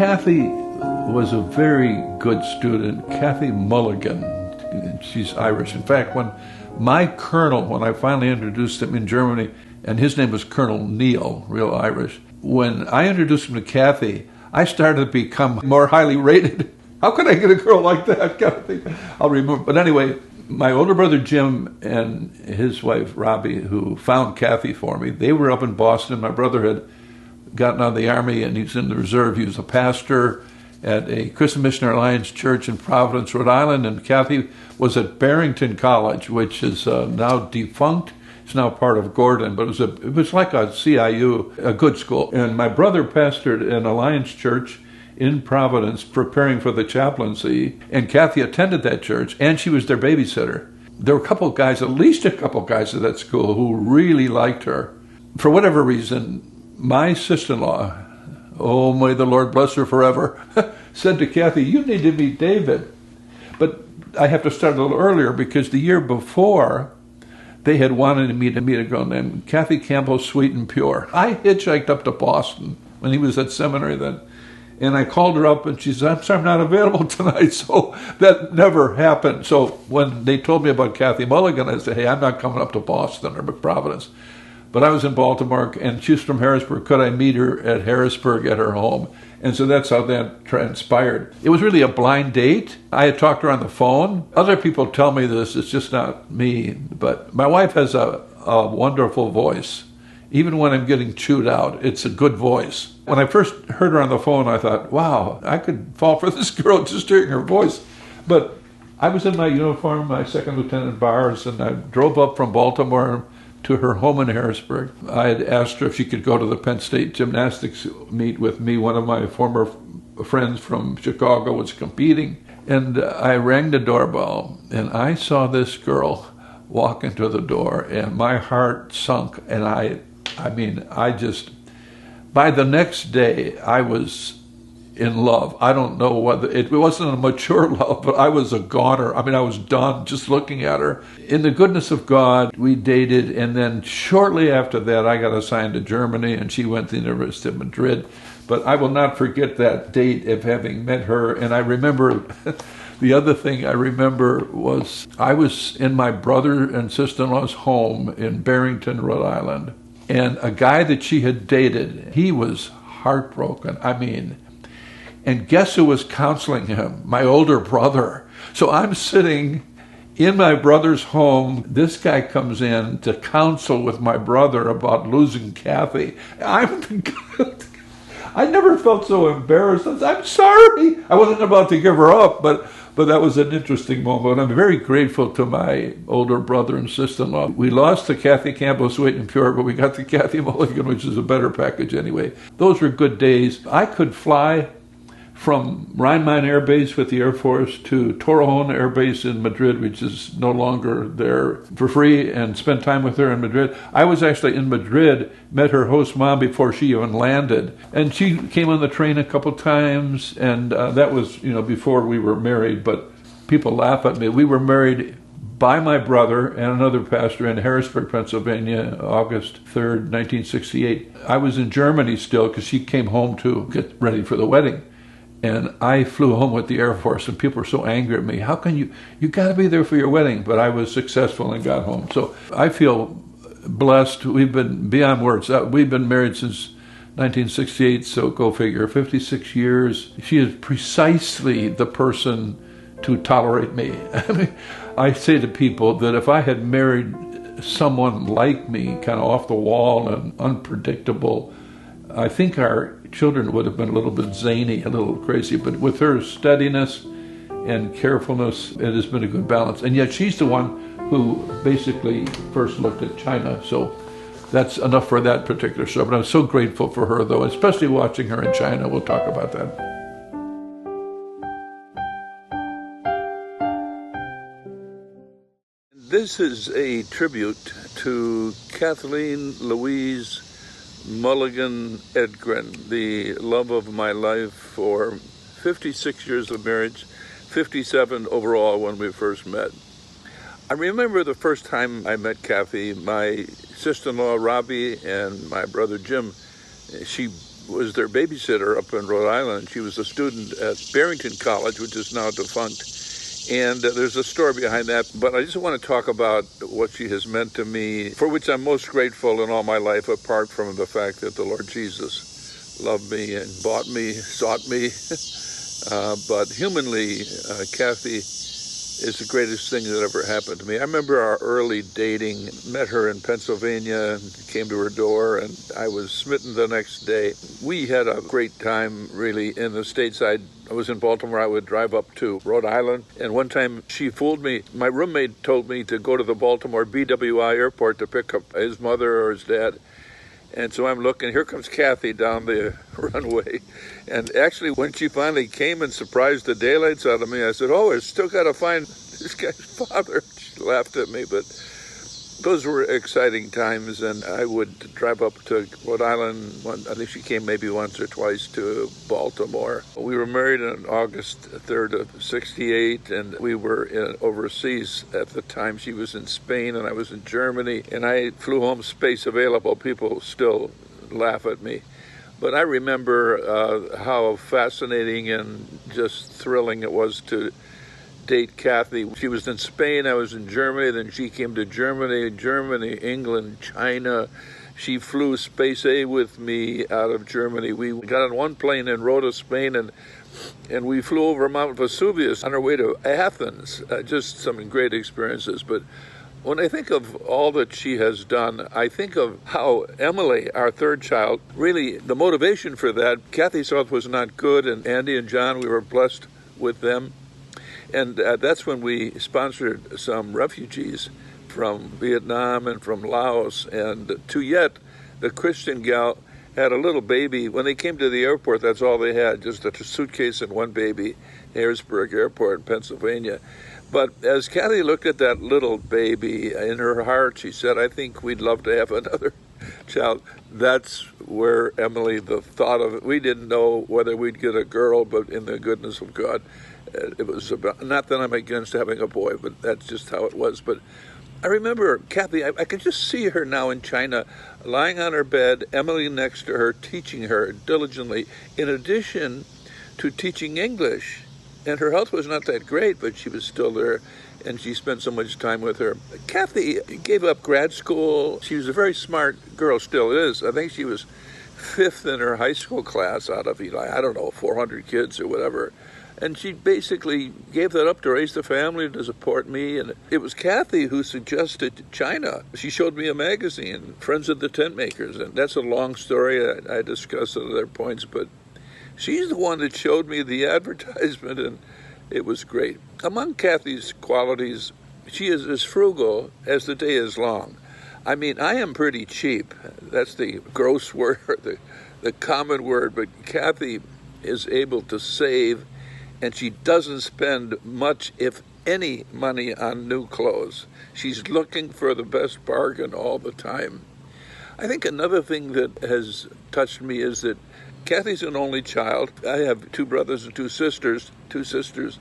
Kathy was a very good student. Kathy Mulligan. She's Irish. In fact, when I finally introduced him in Germany, and his name was Colonel Neil, real Irish, when I introduced him to Kathy, I started to become more highly rated. How could I get a girl like that? Kind of thing. I'll remember. But anyway, my older brother Jim and his wife Robbie, who found Kathy for me, they were up in Boston. My brother had gotten out of the Army and he's in the reserve. He was a pastor at a Christian Missionary Alliance church in Providence, Rhode Island, and Kathy was at Barrington College, which is now defunct. It's now part of Gordon, but it was like a CIU, a good school. And my brother pastored an Alliance church in Providence, preparing for the chaplaincy, and Kathy attended that church, and she was their babysitter. There were at least a couple guys at that school who really liked her. For whatever reason, my sister-in-law, oh, may the Lord bless her forever, said to Kathy, "You need to meet David." But I have to start a little earlier, because the year before, they had wanted me to meet a girl named Kathy Campbell, Sweet and Pure. I hitchhiked up to Boston when he was at seminary then, and I called her up, and she said, "I'm sorry, I'm not available tonight." So that never happened. So when they told me about Kathy Mulligan, I said, "Hey, I'm not coming up to Boston or Providence." But I was in Baltimore, and she's from Harrisburg. Could I meet her at Harrisburg at her home? And so that's how that transpired. It was really a blind date. I had talked to her on the phone. Other people tell me this, it's just not me. But my wife has a wonderful voice. Even when I'm getting chewed out, it's a good voice. When I first heard her on the phone, I thought, wow, I could fall for this girl just hearing her voice. But I was in my uniform, my second lieutenant bars, and I drove up from Baltimore to her home in Harrisburg. I had asked her if she could go to the Penn State gymnastics meet with me. One of my former friends from Chicago was competing. And I rang the doorbell, and I saw this girl walk into the door, and my heart sunk. And by the next day, I was in love. I don't know whether it wasn't a mature love, but I was a goner. I was done just looking at her. In the goodness of God, we dated, and then shortly after that, I got assigned to Germany, and she went to the University of Madrid. But I will not forget that date of having met her. And I remember, the other thing I remember was I was in my brother and sister-in-law's home in Barrington, Rhode Island, and a guy that she had dated, he was heartbroken. And guess who was counseling him? My older brother. So I'm sitting in my brother's home. This guy comes in to counsel with my brother about losing Kathy. I never felt so embarrassed. I'm sorry. I wasn't about to give her up, but that was an interesting moment. I'm very grateful to my older brother and sister-in-law. We lost to Kathy Campbell, Sweet and Pure, but we got to Kathy Mulligan, which is a better package anyway. Those were good days. I could fly from Rhein-Main Air Base with the Air Force to Torrejon Air Base in Madrid, which is no longer there, for free, and spend time with her in Madrid. I was actually in Madrid, met her host mom before she even landed. And she came on the train a couple times, and that was, before we were married, but people laugh at me. We were married by my brother and another pastor in Harrisburg, Pennsylvania, August 3rd, 1968. I was in Germany still because she came home to get ready for the wedding. And I flew home with the Air Force, and people were so angry at me. How can you got to be there for your wedding? But I was successful and got home. So I feel blessed. We've been beyond words. We've been married since 1968, so go figure, 56 years. She is precisely the person to tolerate me. I say to people that if I had married someone like me, kind of off the wall and unpredictable, I think our children would have been a little bit zany, a little crazy, but with her steadiness and carefulness, it has been a good balance. And yet she's the one who basically first looked at China. So that's enough for that particular show. But I'm so grateful for her, though, especially watching her in China. We'll talk about that. This is a tribute to Kathleen Louise Mulligan Edgren, the love of my life for 56 years of marriage, 57 overall when we first met. I remember the first time I met Kathy, my sister-in-law Robbie and my brother Jim, she was their babysitter up in Rhode Island. She was a student at Barrington College, which is now defunct. And there's a story behind that. But I just want to talk about what she has meant to me, for which I'm most grateful in all my life, apart from the fact that the Lord Jesus loved me and bought me, sought me. But humanly, Kathy is the greatest thing that ever happened to me. I remember our early dating, met her in Pennsylvania and came to her door, and I was smitten the next day. We had a great time, really, in the States. I was in Baltimore. I would drive up to Rhode Island, and one time she fooled me. My roommate told me to go to the Baltimore BWI airport to pick up his mother or his dad. And so I'm looking, here comes Kathy down the runway. And actually, when she finally came and surprised the daylights out of me, I said, oh, I still got to find this guy's father. She laughed at me, but those were exciting times. And I would drive up to Rhode Island. I think she came maybe once or twice to Baltimore. We were married on August 3rd of '68, and we were overseas at the time. She was in Spain, and I was in Germany, and I flew home space available. People still laugh at me. But I remember how fascinating and just thrilling it was to date Kathy. She was in Spain, I was in Germany, then she came to Germany, England, China. She flew Space A with me out of Germany. We got on one plane and rode to Spain, and we flew over Mount Vesuvius on our way to Athens. Just some great experiences. But when I think of all that she has done, I think of how Emily, our third child, really the motivation for that. Kathy's health was not good, and Andy and John, we were blessed with them. And that's when we sponsored some refugees from Vietnam and from Laos. And Tuyet, the Christian gal, had a little baby. When they came to the airport, that's all they had, just a suitcase and one baby, Harrisburg Airport in Pennsylvania. But as Kathy looked at that little baby, in her heart, she said, I think we'd love to have another child. That's where Emily, the thought of it, we didn't know whether we'd get a girl, but in the goodness of God, it was about, not that I'm against having a boy, but that's just how it was. But I remember Kathy, I can just see her now in China, lying on her bed, Emily next to her, teaching her diligently, in addition to teaching English. And her health was not that great, but she was still there, and she spent so much time with her. Kathy gave up grad school. She was a very smart girl, still is. I think she was 5th in her high school class out of, I don't know, 400 kids or whatever. And she basically gave that up to raise the family, to support me. And it was Kathy who suggested China. She showed me a magazine, Friends of the Tent Makers. And that's a long story. I discussed at other points, but she's the one that showed me the advertisement, and it was great. Among Kathy's qualities, she is as frugal as the day is long. I mean, I am pretty cheap. That's the gross word, the common word, but Kathy is able to save, and she doesn't spend much, if any, money on new clothes. She's looking for the best bargain all the time. I think another thing that has touched me is that Kathy's an only child. I have 2 brothers and 2 sisters. 2 sisters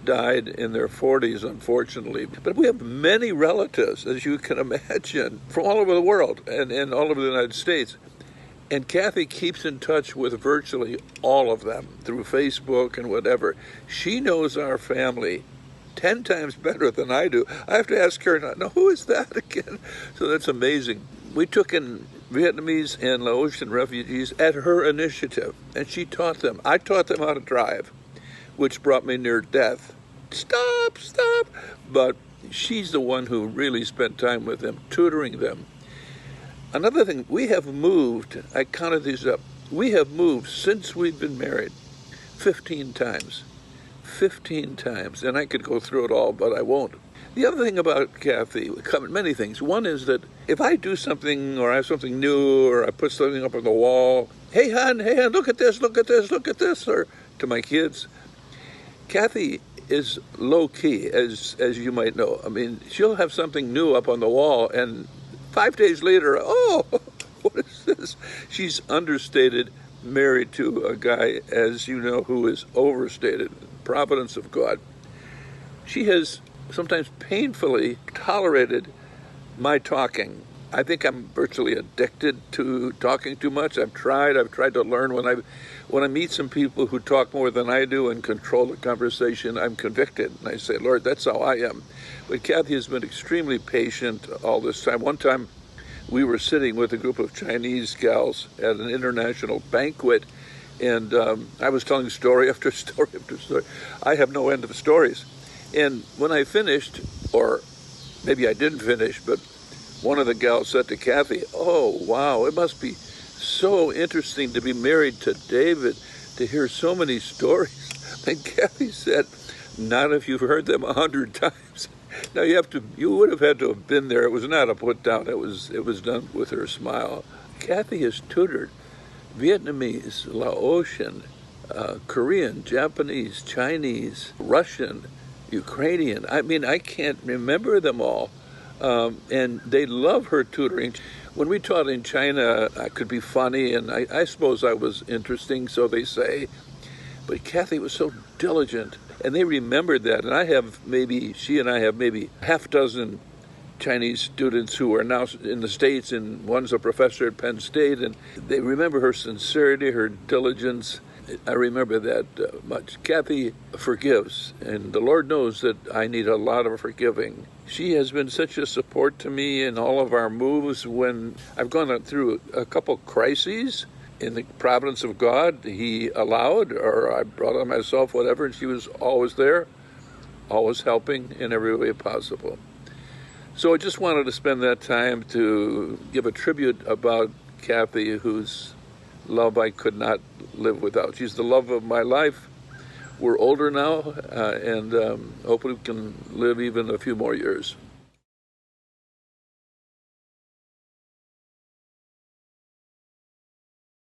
died in their 40s, unfortunately. But we have many relatives, as you can imagine, from all over the world and all over the United States. And Kathy keeps in touch with virtually all of them through Facebook and whatever. She knows our family 10 times better than I do. I have to ask her, now who is that again? So that's amazing. We took in Vietnamese and Laotian refugees at her initiative, and she taught them. I taught them how to drive, which brought me near death. Stop. But she's the one who really spent time with them, tutoring them. Another thing, we have moved, I counted these up, we have moved since we've been married 15 times. 15 times, and I could go through it all, but I won't. The other thing about Kathy, many things. One is that if I do something, or I have something new, or I put something up on the wall, hey, hon, look at this, or to my kids, Kathy is low-key, as you might know. I mean, she'll have something new up on the wall, and 5 days later, oh, what is this? She's understated, married to a guy, as you know, who is overstated. Providence of God. She has sometimes painfully tolerated my talking. I think I'm virtually addicted to talking too much. I've tried to learn. When I meet some people who talk more than I do and control the conversation, I'm convicted. And I say, Lord, that's how I am. But Kathy has been extremely patient all this time. One time we were sitting with a group of Chinese gals at an international banquet, and I was telling story after story after story. I have no end of stories. And when I finished, or maybe I didn't finish, but one of the gals said to Kathy, "Oh, wow, it must be so interesting to be married to David, to hear so many stories." And Kathy said, "Not if you've heard them 100 times." Now you would have had to have been there. It was not a put down. It was done with her smile. Kathy has tutored Vietnamese, Laotian, Korean, Japanese, Chinese, Russian, Ukrainian. I mean, I can't remember them all. And they love her tutoring. When we taught in China, I could be funny, and I suppose I was interesting, so they say. But Kathy was so diligent, and they remembered that. And she and I have maybe half dozen Chinese students who are now in the States, and one's a professor at Penn State, and they remember her sincerity, her diligence. I remember that much. Kathy forgives, and the Lord knows that I need a lot of forgiving. She has been such a support to me in all of our moves. When I've gone through a couple crises in the providence of God, He allowed, or I brought on myself, whatever, and she was always there, always helping in every way possible. So I just wanted to spend that time to give a tribute about Kathy, whose love I could not live without. She's the love of my life. We're older now, and hopefully we can live even a few more years.